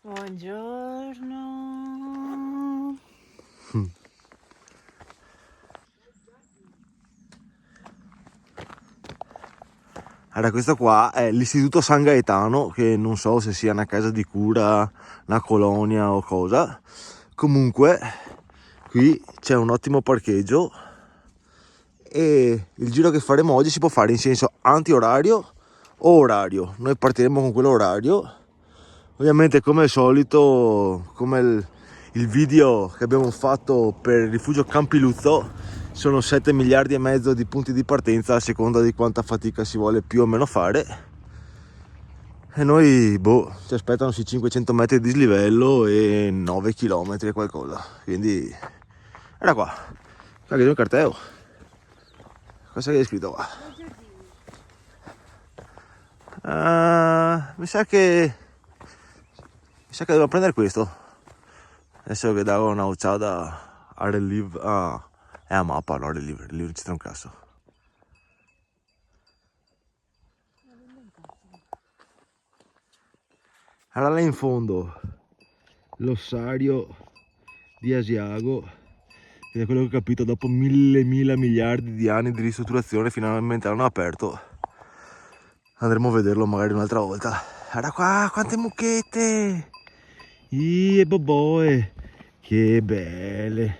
Buongiorno. Allora, questo qua è l'istituto San Gaetano, che non so se sia una casa di cura, una colonia o cosa. Comunque, qui c'è un ottimo parcheggio e il giro che faremo oggi si può fare in senso anti-orario o orario. Noi partiremo con quello orario. Ovviamente, come al solito, come il video che abbiamo fatto per il rifugio Campiluzzo, sono 7 miliardi e mezzo di punti di partenza a seconda di quanta fatica si vuole più o meno fare. E noi, ci aspettano sui 500 metri di dislivello e 9 km e qualcosa. Quindi, era qua. Qua che c'è un carteo. Cosa che è scritto qua? Mi sa che devo prendere questo. Adesso che davo una occhiata a Relive. È a mappa, no, Relive non c'entra un cazzo. Allora là in fondo l'ossario di Asiago, che è quello che ho capito dopo mille miliardi di anni di ristrutturazione finalmente l'hanno aperto. Andremo a vederlo magari un'altra volta. Guarda qua, quante mucchette! E boboe, che belle!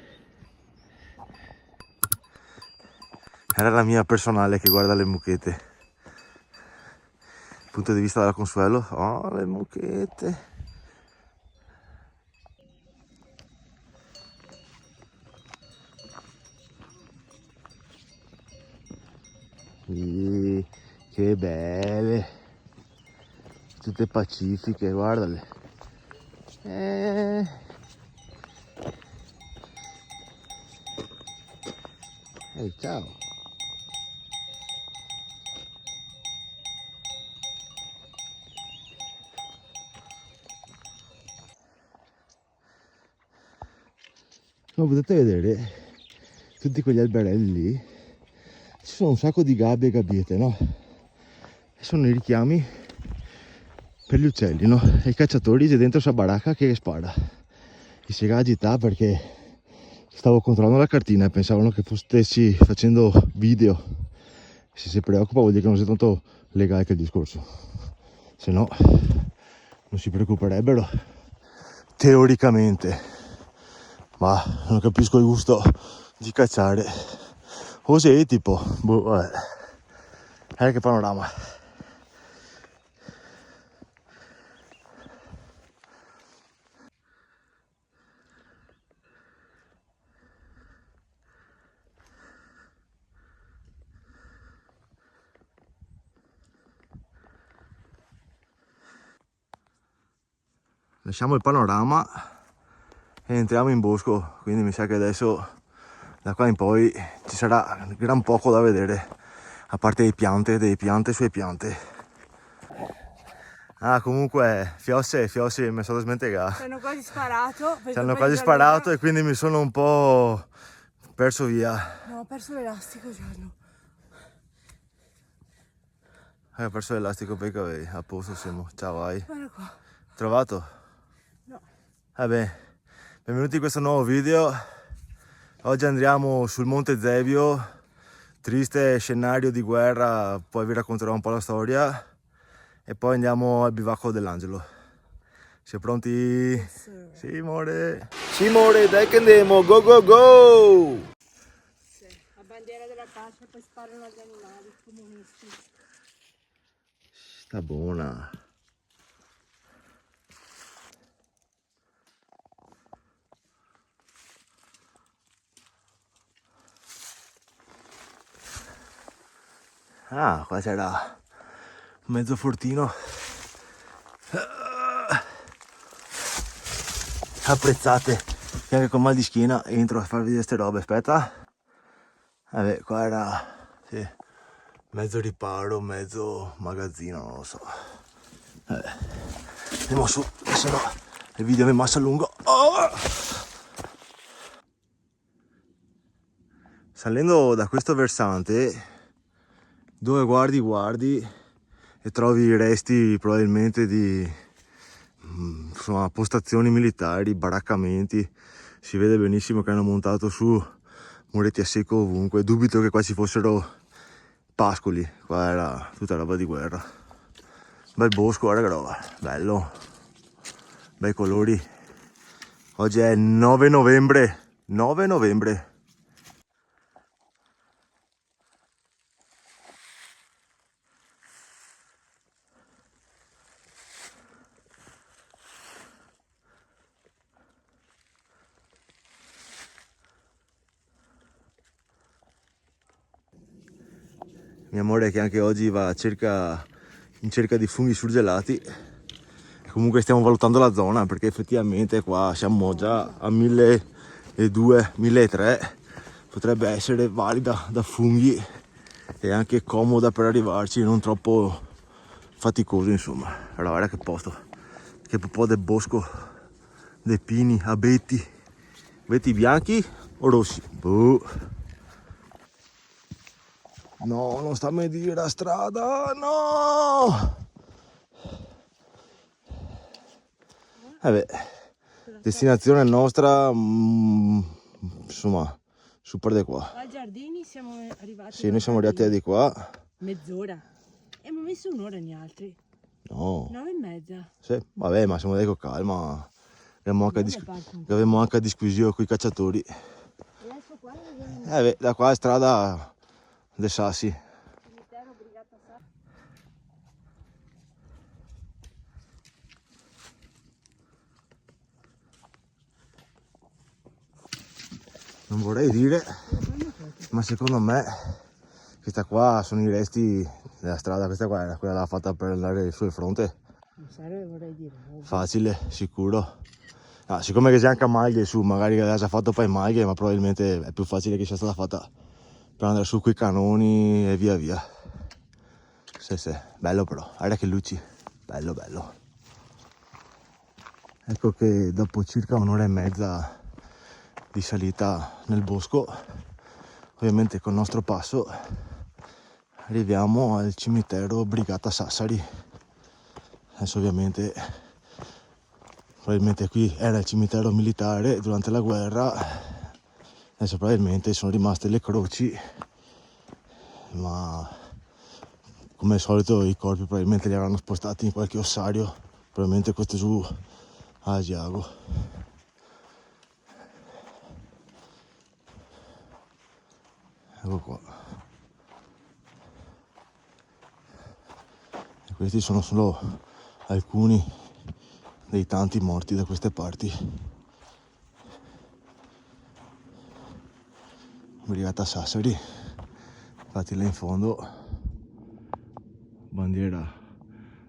Era la mia personale che guarda le mucchette. Punto di vista della Consuelo, oh, le mucchette. Che belle, tutte pacifiche, guardale. Ehi, ciao. Come potete vedere, tutti quegli alberelli lì, ci sono un sacco di gabbie e gabbiette, no? E sono i richiami per gli uccelli, no? E i cacciatori c'è dentro questa baracca che spara. E si agita perché stavo controllando la cartina e pensavano che stessi facendo video. Se si preoccupa vuol dire che non sei tanto legale che il discorso. Se no, non si preoccuperebbero. Teoricamente. Ma non capisco il gusto di cacciare. Così tipo, vabbè. Che panorama. Lasciamo il panorama e entriamo in bosco, quindi mi sa che adesso da qua in poi ci sarà gran poco da vedere, a parte delle piante sulle piante. Comunque Fiossi mi sono smentegato. Ci hanno quasi sparato. Ci hanno quasi sparato e quindi mi sono un po' perso via. No, ho perso l'elastico, Gianno. Ho perso l'elastico per i capelli, a posto siamo. Ciao, vai. Guarda qua. Trovato? No. Vabbè, benvenuti in questo nuovo video. Oggi andiamo sul Monte Zevio, triste scenario di guerra, poi vi racconterò un po' la storia. E poi andiamo al bivacco dell'Angelo. Siete pronti? Yes, sì, amore. Sì, amore, dai che andiamo, go go go! La bandiera della pace, poi sparano agli animali comunisti. Sta buona. Qua c'era mezzo fortino. Apprezzate che anche con mal di schiena entro a farvi vedere ste robe. Aspetta. Vabbè, qua era sì, mezzo riparo, mezzo magazzino, non lo so. Vabbè, andiamo su, che se no il video mi massa lungo. Salendo da questo versante, dove guardi e trovi i resti probabilmente di insomma, postazioni militari, baraccamenti. Si vede benissimo che hanno montato su muretti a secco ovunque. Dubito che qua ci fossero pascoli, qua era tutta roba di guerra. Bel bosco, guarda che roba, bello, bei colori. Oggi è 9 novembre, 9 novembre. Mia amore che anche oggi va in cerca di funghi surgelati. Comunque stiamo valutando la zona perché effettivamente qua siamo già a 1200, 1300. Potrebbe essere valida da funghi e anche comoda per arrivarci, non troppo faticoso insomma. Allora guarda che posto, che po' del bosco, dei pini, abeti, abeti bianchi o rossi? Boh. No, non sta a medire la strada, no! Vabbè, destinazione nostra, insomma, super di qua. Ai giardini siamo arrivati. Sì, noi siamo arrivati di qua. Mezz'ora. Abbiamo messo un'ora gli altri. No. 9:30. Sì, vabbè, ma siamo dei con calma. Avevamo anche a disquisire con i cacciatori. Adesso qua Beh, da qua è strada dei Sassi. cimitero Brigata Sassi. Non vorrei dire, ma secondo me questa qua sono i resti della strada. Questa qua era quella fatta per andare sul fronte. Non serve, vorrei dire. Facile, sicuro. Ah, siccome che c'è anche a maglie su, magari l'ha già fatto poi maglie, ma probabilmente è più facile che sia stata fatta per andare su quei canoni e via via. Sì, bello però, guarda che luci, bello bello. Ecco che dopo circa un'ora e mezza di salita nel bosco, ovviamente col nostro passo, arriviamo al cimitero Brigata Sassari. Adesso ovviamente, probabilmente qui era il cimitero militare durante la guerra, adesso probabilmente sono rimaste le croci, ma come al solito i corpi probabilmente li avranno spostati in qualche ossario, probabilmente questo giù a Asiago. Ecco qua. E questi sono solo alcuni dei tanti morti da queste parti. Brigata Sassari, infatti là in fondo bandiera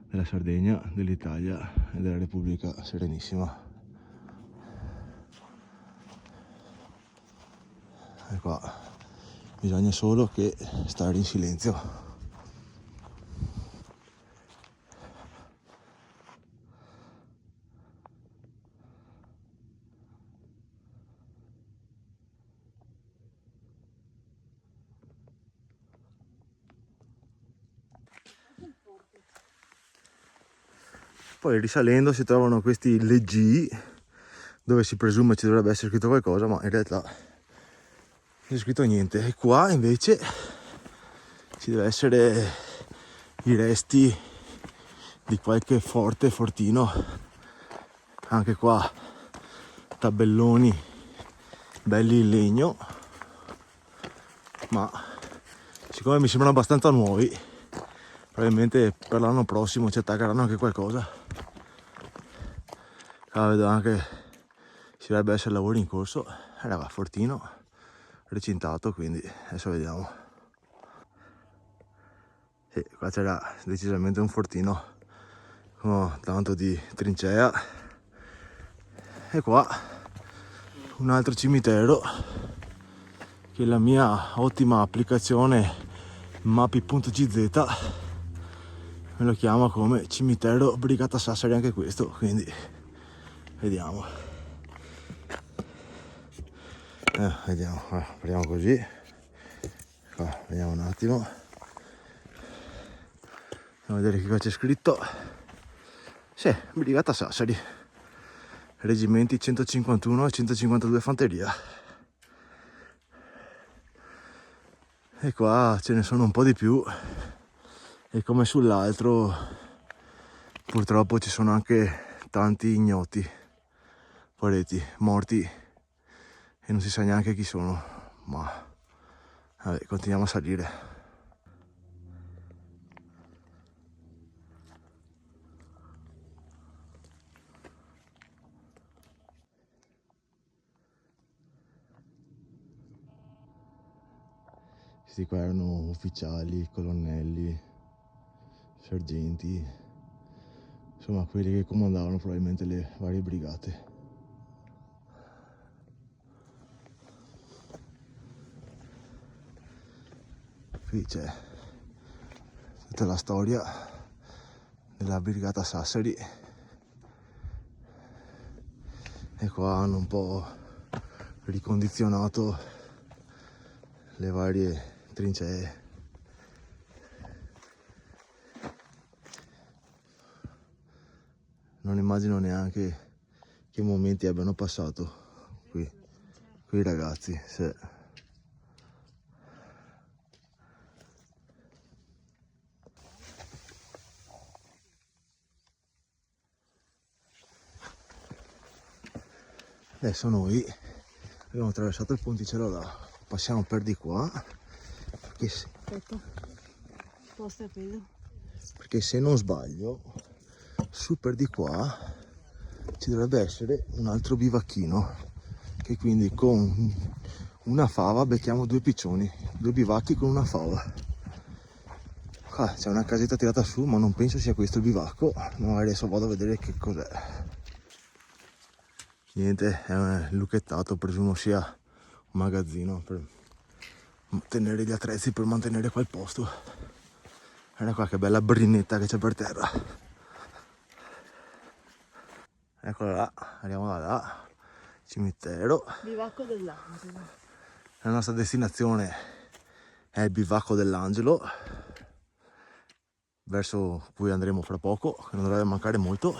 della Sardegna, dell'Italia e della Repubblica Serenissima. E qua bisogna solo che stare in silenzio. Poi risalendo si trovano questi leggii dove si presume ci dovrebbe essere scritto qualcosa, ma in realtà non c'è scritto niente. E qua invece ci deve essere i resti di qualche fortino. Anche qua tabelloni belli in legno, ma siccome mi sembrano abbastanza nuovi, probabilmente per l'anno prossimo ci attaccheranno anche qualcosa. Vedo anche ci dovrebbe essere lavori in corso. Era fortino recintato, quindi adesso vediamo. Sì, qua c'era decisamente un fortino con tanto di trincea. E qua un altro cimitero che la mia ottima applicazione mapi.gz me lo chiama come cimitero Brigata Sassari anche questo, quindi vediamo. Vediamo, apriamo così. Qua, vediamo un attimo. Andiamo a vedere che cosa c'è scritto. Sì, Brigata Sassari, reggimenti 151 e 152 fanteria. E qua ce ne sono un po' di più, e come sull'altro purtroppo ci sono anche tanti ignoti, pareti, morti, e non si sa neanche chi sono, ma vabbè, continuiamo a salire. Questi qua erano ufficiali, colonnelli, sergenti, insomma quelli che comandavano probabilmente le varie brigate. Qui c'è tutta la storia della Brigata Sassari, e qua hanno un po' ricondizionato le varie trincee. Non immagino neanche che momenti abbiano passato qui i ragazzi. Sì. Adesso noi abbiamo attraversato il ponticello là, passiamo per di qua, Aspetta, sposta quello. perché se non sbaglio su per di qua ci dovrebbe essere un altro bivacchino, che quindi con una fava becchiamo due piccioni, due bivacchi con una fava. Qua c'è una casetta tirata su, ma non penso sia questo il bivacco, magari adesso vado a vedere che cos'è. Niente, è lucchettato, presumo sia un magazzino per tenere gli attrezzi, per mantenere qua il posto. Guarda qua che bella brinetta che c'è per terra. Eccola là, andiamo da là, cimitero. Bivacco dell'angelo. La nostra destinazione è il bivacco dell'Angelo, verso cui andremo fra poco, che non dovrebbe mancare molto.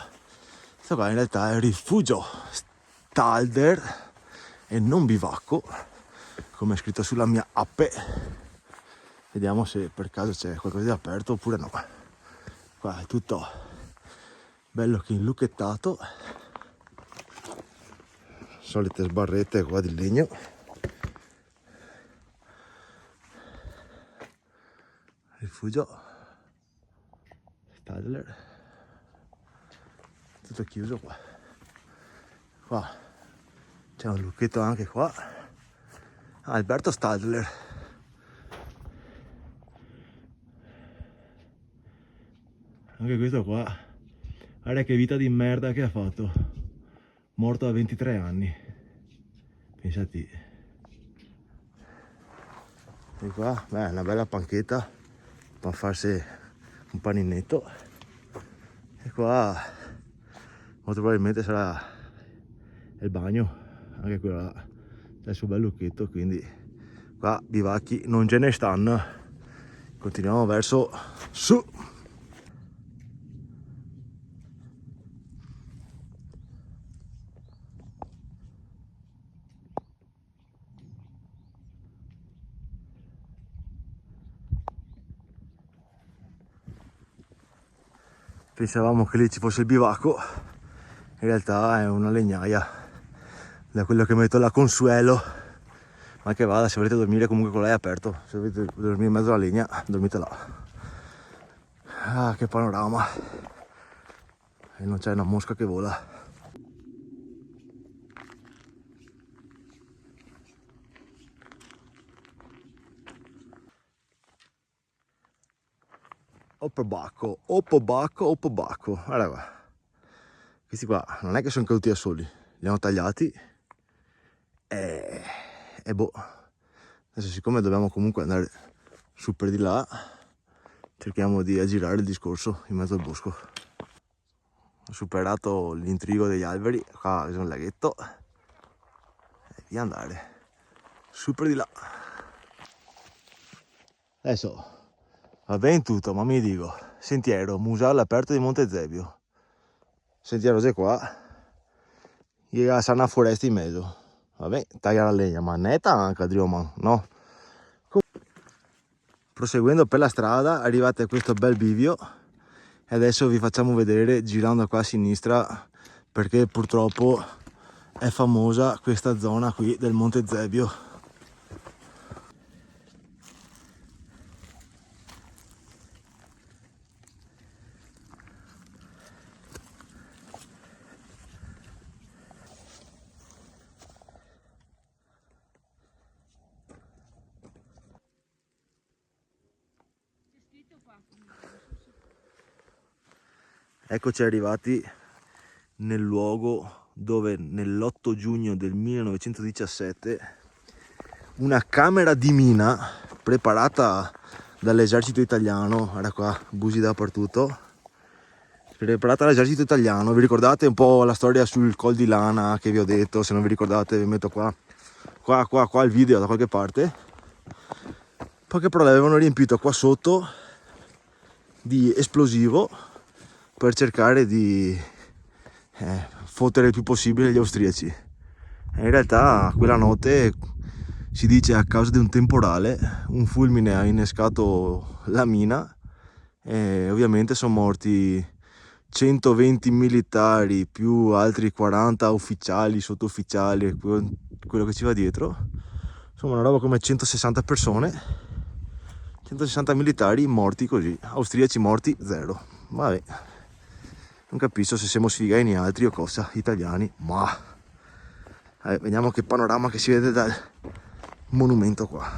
Questo qua in realtà è il rifugio Stalder e non bivacco, come è scritto sulla mia app. Vediamo se per caso c'è qualcosa di aperto oppure no. Qua è tutto bello che inlucchettato, solite sbarrette qua di legno. Rifugio Stadler, tutto chiuso qua. Qua c'è un lucchetto anche qua. Alberto Stadler. Anche questo qua, guarda che vita di merda che ha fatto, morto a 23 anni, pensati. E qua, beh, una bella panchetta per farsi un paninetto. E qua molto probabilmente sarà il bagno, anche quello là c'è il suo bel lucchetto, quindi qua bivacchi non ce ne stanno. Continuiamo verso su. Pensavamo che lì ci fosse il bivacco, in realtà è una legnaia, da quello che metto la Consuelo. Ma che vada, se volete dormire comunque con lei aperto, se volete dormire in mezzo alla legna, dormite là. Ah, che panorama. E non c'è una mosca che vola. Oppobacco, oppobacco, oppobacco. Guarda qua. Questi qua non è che sono caduti da soli, li hanno tagliati e boh. Adesso siccome dobbiamo comunque andare su per di là, cerchiamo di aggirare il discorso in mezzo al bosco. Ho superato l'intrigo degli alberi, qua c'è un laghetto e via andare su per di là. Adesso va bene tutto, ma mi dico, sentiero, museo all'aperto di Monte Zebio. senti la rose qua, e c'è una foresta in mezzo. Vabbè, taglia la legna, ma netta anche, Drioman, no? Proseguendo per la strada arrivate a questo bel bivio e adesso vi facciamo vedere girando qua a sinistra, perché purtroppo è famosa questa zona qui del Monte Zebio. Eccoci arrivati nel luogo dove nell'8 giugno del 1917 una camera di mina preparata dall'esercito italiano, era qua, busi dappertutto, preparata dall'esercito italiano. Vi ricordate un po' la storia sul Col di Lana che vi ho detto? Se non vi ricordate vi metto qua il video da qualche parte. Poi che però l'avevano riempito qua sotto di esplosivo per cercare di fottere il più possibile gli austriaci. E in realtà quella notte, si dice, a causa di un temporale, un fulmine ha innescato la mina e ovviamente sono morti 120 militari più altri 40 ufficiali, sottufficiali e quello che ci va dietro. Insomma una roba come 160 persone, 160 militari morti così, austriaci morti zero. Vabbè, non capisco se siamo sfigati altri o cosa, italiani, ma vediamo che panorama che si vede dal monumento qua.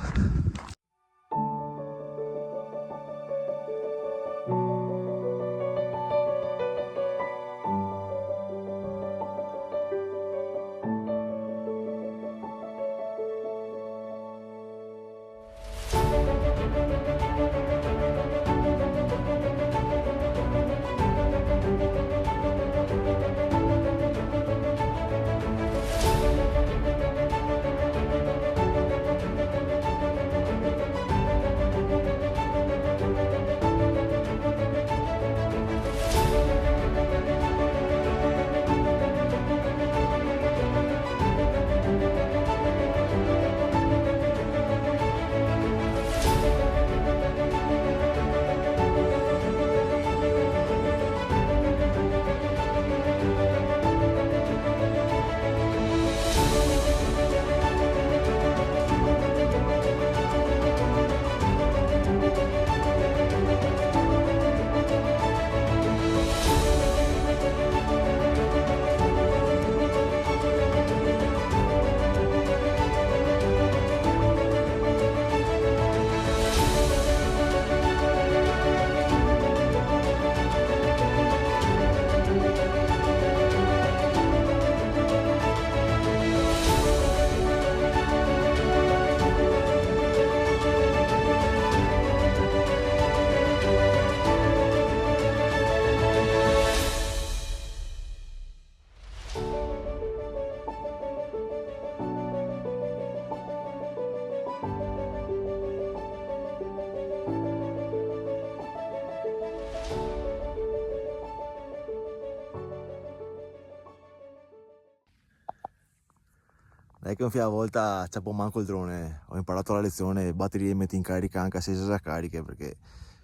Non è che una volta c'è un manco il drone, ho imparato la lezione, batterie metti in carica anche se già cariche, perché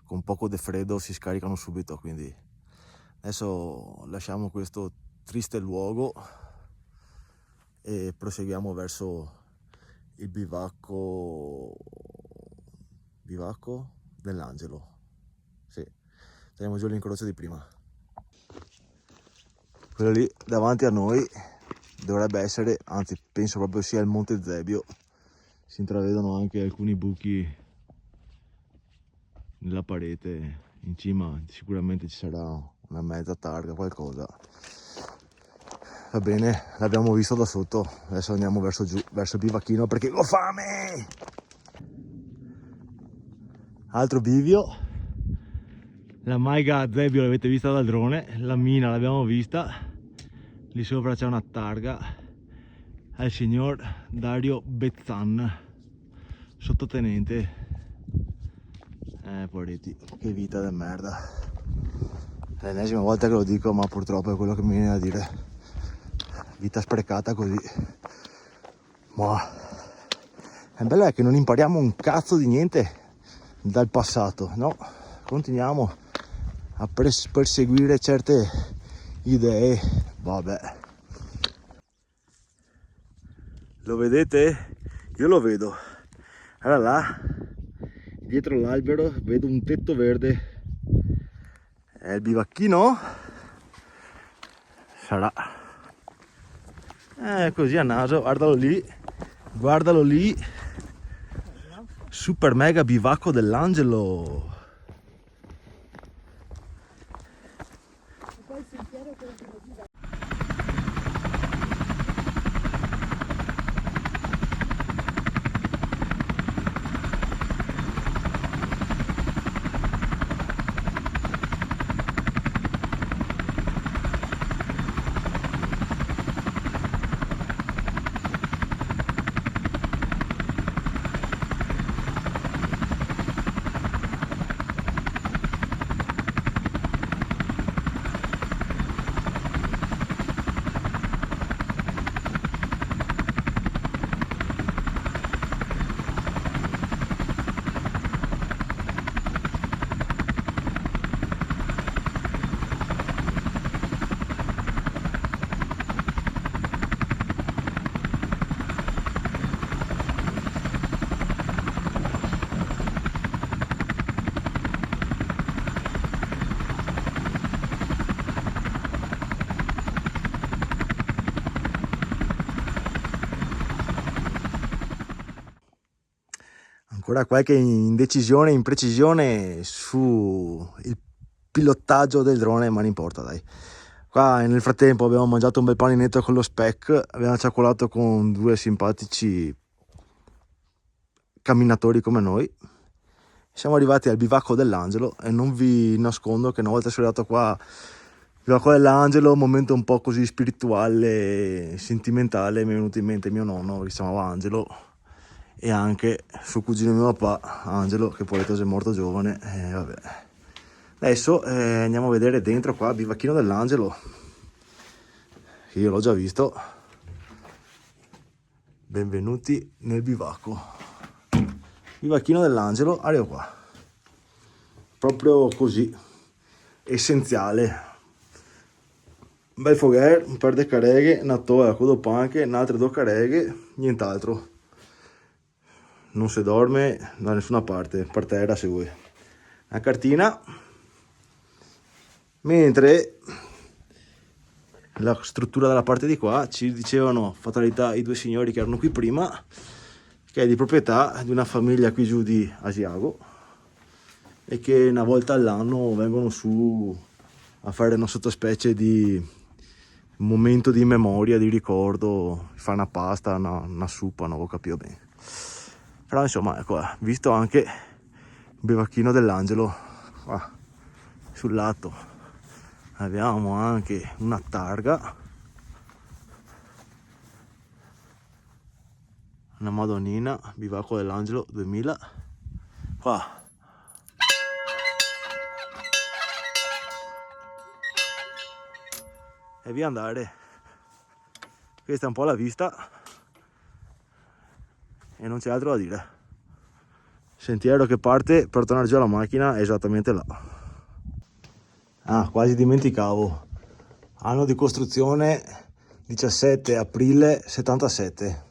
con poco di freddo si scaricano subito. Quindi adesso lasciamo questo triste luogo e proseguiamo verso il bivacco dell'Angelo. Sì, teniamo giù l'incrocio di prima. Quello lì davanti a noi dovrebbe essere, anzi penso proprio sia il Monte Zebio. Si intravedono anche alcuni buchi nella parete, in cima sicuramente ci sarà una mezza targa, qualcosa. Va bene, l'abbiamo visto da sotto, adesso andiamo verso giù, verso il bivacchino perché ho fame! Altro bivio, la Maiga Zebio l'avete vista dal drone, la mina l'abbiamo vista. Lì sopra c'è una targa al signor Dario Bezzan, sottotenente. Poveretti, che vita di merda. È l'ennesima volta che lo dico, ma purtroppo è quello che mi viene da dire. Vita sprecata così. Ma è bello è che non impariamo un cazzo di niente dal passato, no? Continuiamo a perseguire certe idee. Vabbè. Lo vedete? Io lo vedo. Allora là, dietro l'albero, vedo un tetto verde. È il bivacchino? Sarà. Così a naso, guardalo lì. Guardalo lì. Super mega bivacco dell'Angelo. Ancora qualche indecisione, imprecisione su il pilotaggio del drone, ma non importa, dai. Qua nel frattempo abbiamo mangiato un bel paninetto con lo speck, abbiamo ciocolato con due simpatici camminatori come noi. Siamo arrivati al bivacco dell'Angelo e non vi nascondo che una volta sono arrivato qua al bivacco dell'Angelo, un momento un po' così spirituale, sentimentale, mi è venuto in mente mio nonno che si chiamava Angelo, e anche suo cugino di mio papà, Angelo, che poi è morto giovane. Vabbè. Adesso andiamo a vedere dentro qua il bivacchino dell'Angelo, che io l'ho già visto. Benvenuti nel bivacco. Bivacchino dell'Angelo, arrivo qua. Proprio così, essenziale. Un bel fogher, un paio di careghe, una toia con due panche, un'altra due careghe, nient'altro. Non si dorme da nessuna parte, per terra se vuoi. Una cartina, mentre la struttura dalla parte di qua ci dicevano fatalità i due signori che erano qui prima, che è di proprietà di una famiglia qui giù di Asiago e che una volta all'anno vengono su a fare una sottospecie di momento di memoria, di ricordo, fare una pasta, una suppa, non ho capito bene. Però insomma, ecco, visto anche il bivacchino dell'Angelo qua sul lato, abbiamo anche una targa, una madonnina, bivacco dell'Angelo 2000 qua. E via andare. Questa è un po' la vista e non c'è altro da dire. Sentiero che parte per tornare giù alla macchina è esattamente là. Ah, quasi dimenticavo. Anno di costruzione 17 aprile 77.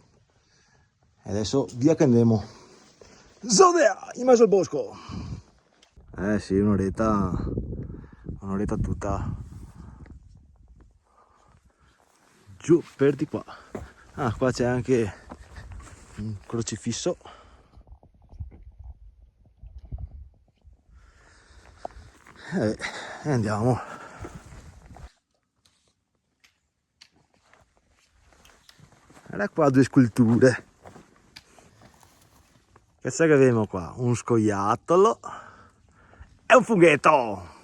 E adesso via che andiamo. Zodea in mezzo al bosco. Sì, un'oretta tutta giù per di qua. Ah, qua c'è anche un crocifisso. E andiamo. Guarda qua due sculture. Che sai che abbiamo qua? Un scoiattolo e un funghetto.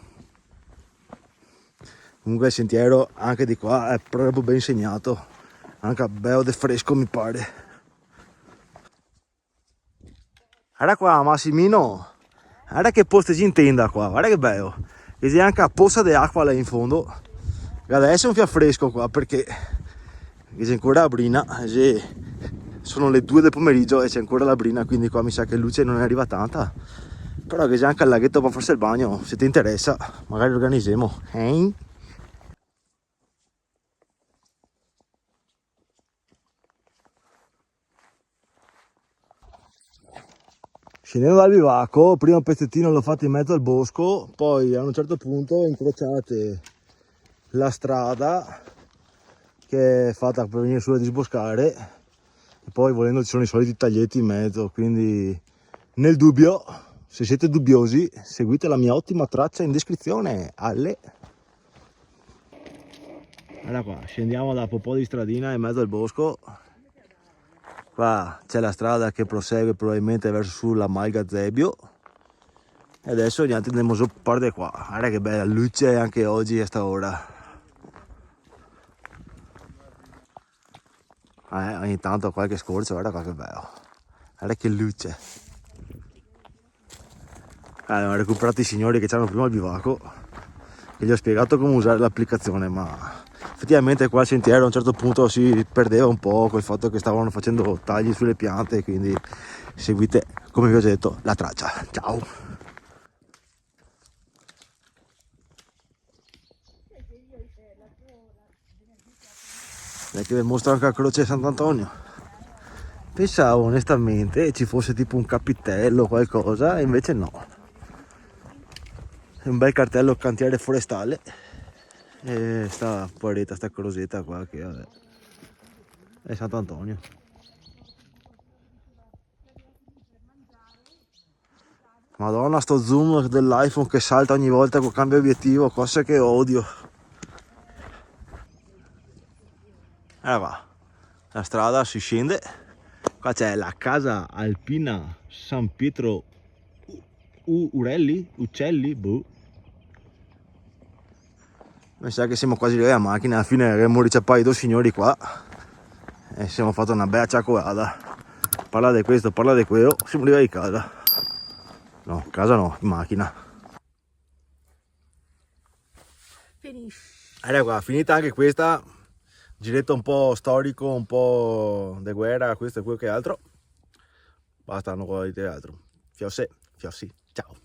Comunque il sentiero anche di qua è proprio ben segnato, anche bello de fresco mi pare. Guarda qua Massimino, guarda che posto in tenda qua, guarda che bello. che c'è anche a pozza di acqua là in fondo. Guarda, adesso è un fresco qua perché c'è ancora la brina, sono le 2 del pomeriggio e c'è ancora la brina, quindi qua mi sa che luce non è arriva tanta. Però che c'è anche al laghetto per farsi il bagno, se ti interessa magari organizziamo. Scendendo dal bivacco, prima un pezzettino l'ho fatto in mezzo al bosco, poi a un certo punto incrociate la strada che è fatta per venire su a disboscare e poi volendo ci sono i soliti taglietti in mezzo, quindi nel dubbio, se siete dubbiosi, seguite la mia ottima traccia in descrizione. Alle! Allora qua, scendiamo da Popò di Stradina in mezzo al bosco. Qua c'è la strada che prosegue probabilmente verso sulla Malga Zebbio. E adesso niente, andiamo su parte qua. Guarda che bella luce anche oggi a sta ora. Ogni tanto qualche scorcio, guarda qua che bello. Guarda che luce. Abbiamo recuperato i signori che c'erano prima al bivacco. E gli ho spiegato come usare l'applicazione, ma effettivamente qua il sentiero a un certo punto si perdeva un po' col fatto che stavano facendo tagli sulle piante, quindi seguite, come vi ho detto, la traccia. Ciao! Che vi mostro anche la croce di Sant'Antonio. Pensavo onestamente ci fosse tipo un capitello o qualcosa, e invece no. È un bel cartello cantiere forestale. E sta poretta, sta crosetta qua che vabbè, è Sant'Antonio. Madonna, sto zoom dell'iPhone che salta ogni volta che cambia obiettivo, cosa che odio. Va, la strada si scende. Qua c'è la casa alpina San Pietro Uccelli, boh. Mi sa che siamo quasi lì a macchina, alla fine avremmo ricciappato i 2 signori qua e siamo fatto una bella ciaccolata. Parla di questo, parla di quello, siamo arrivati a casa. No, casa no, in macchina. Allora qua, finita anche questa, giretto un po' storico, un po' di guerra, questo e quello che altro. Basta, non vuoi dire altro. Fiossi, ciao.